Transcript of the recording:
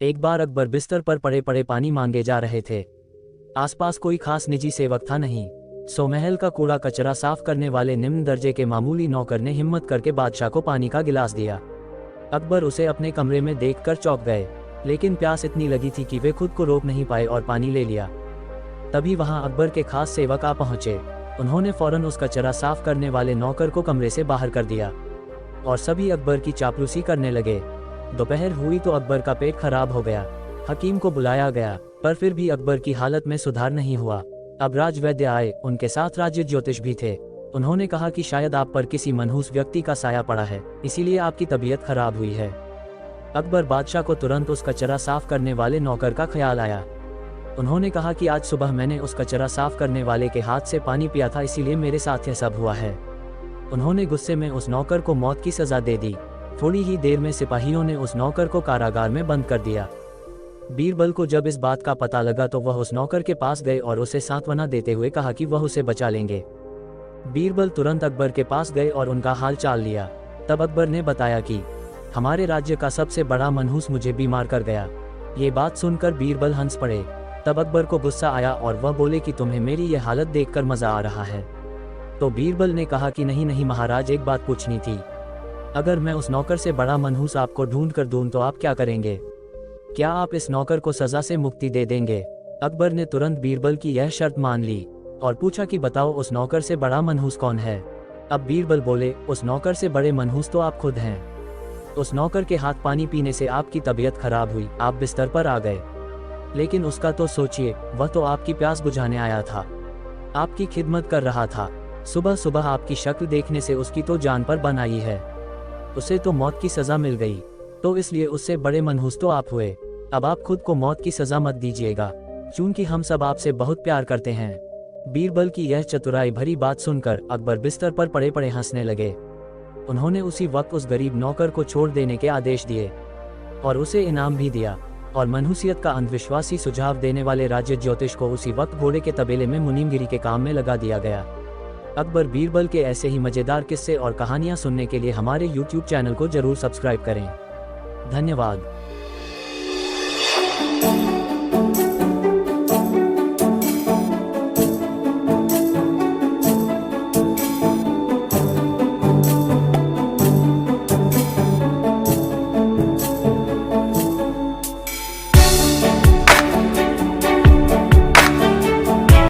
एक बार अकबर बिस्तर पर पड़े पड़े पानी मांगे जा रहे थे। आसपास कोई खास निजी सेवक था नहीं, सो महल का कूड़ा कचरा साफ करने वाले निम्न दर्जे के मामूली नौकर ने हिम्मत करके बादशाह को पानी का गिलास दिया। अकबर उसे अपने कमरे में देखकर चौंक गए, लेकिन प्यास इतनी लगी थी कि वे खुद को रोक नहीं पाए और पानी ले लिया। तभी वहां अकबर के खास सेवक आ पहुंचे। उन्होंने फौरन उस कचरा साफ करने वाले नौकर को कमरे से बाहर कर दिया और सभी अकबर की चापलूसी करने लगे। दोपहर हुई तो अकबर का पेट खराब हो गया। हकीम को बुलाया गया, पर फिर भी अकबर की हालत में सुधार नहीं हुआ। अब राजवैद्य आए, उनके साथ राज्य ज्योतिष भी थे। उन्होंने कहा कि शायद आप पर किसी मनहूस व्यक्ति का साया पड़ा है, इसीलिए आपकी तबीयत खराब हुई है। अकबर बादशाह को तुरंत उस कचरा साफ करने वाले नौकर का ख्याल आया। उन्होंने कहा कि आज सुबह मैंने उस कचरा साफ करने वाले के हाथ से पानी पिया था, इसीलिए मेरे साथ यह सब हुआ है। उन्होंने गुस्से में उस नौकर को मौत की सजा दे दी। थोड़ी ही देर में सिपाहियों ने उस नौकर को कारागार में बंद कर दिया। बीरबल को जब इस बात का पता लगा तो वह उस नौकर के पास गए और उसे सांत्वना देते हुए कहा कि वह उसे बचा लेंगे। बीरबल तुरंत अकबर के पास गए और उनका हाल चाल लिया। तब अकबर ने बताया कि हमारे राज्य का सबसे बड़ा मनहूस मुझे बीमार कर गया। ये बात सुनकर बीरबल हंस पड़े। तब अकबर को गुस्सा आया और वह बोले कि तुम्हें मेरी यह हालत देखकर मजा आ रहा है। तो बीरबल ने कहा कि नहीं नहीं महाराज, एक बात पूछनी थी। अगर मैं उस नौकर से बड़ा मनहूस आपको ढूंढ कर दूं तो आप क्या करेंगे? क्या आप इस नौकर को सजा से मुक्ति दे देंगे? अकबर ने तुरंत बीरबल की यह शर्त मान ली और पूछा कि बताओ उस नौकर से बड़ा मनहूस कौन है? अब बीरबल बोले, उस नौकर से बड़े मनहूस तो आप खुद हैं। उस नौकर के हाथ पानी पीने से आपकी तबीयत खराब हुई, आप बिस्तर पर आ गए, लेकिन उसका तो सोचिए, वह तो आपकी प्यास बुझाने आया था, आपकी खिदमत कर रहा था। सुबह सुबह आपकी शक्ल देखने से उसकी तो जान पर बन आई है। उसे तो मौत की सजा मिल गई, तो इसलिए उससे बड़े मनहूस तो आप हुए। अब आप खुद को मौत की सजा मत दीजिएगा, क्योंकि हम सब आपसे बहुत प्यार करते हैं। बीरबल की यह चतुराई भरी बात सुनकर अकबर बिस्तर पर पड़े पड़े हंसने लगे। उन्होंने उसी वक्त उस गरीब नौकर को छोड़ देने के आदेश दिए और उसे इनाम भी दिया, और मनहूसियत का अंधविश्वासी सुझाव देने वाले राज्य ज्योतिष को उसी वक्त घोड़े के तबेले में मुनीमगिरी के काम में लगा दिया गया। अकबर बीरबल के ऐसे ही मजेदार किस्से और कहानियां सुनने के लिए हमारे YouTube चैनल को जरूर सब्सक्राइब करें। धन्यवाद।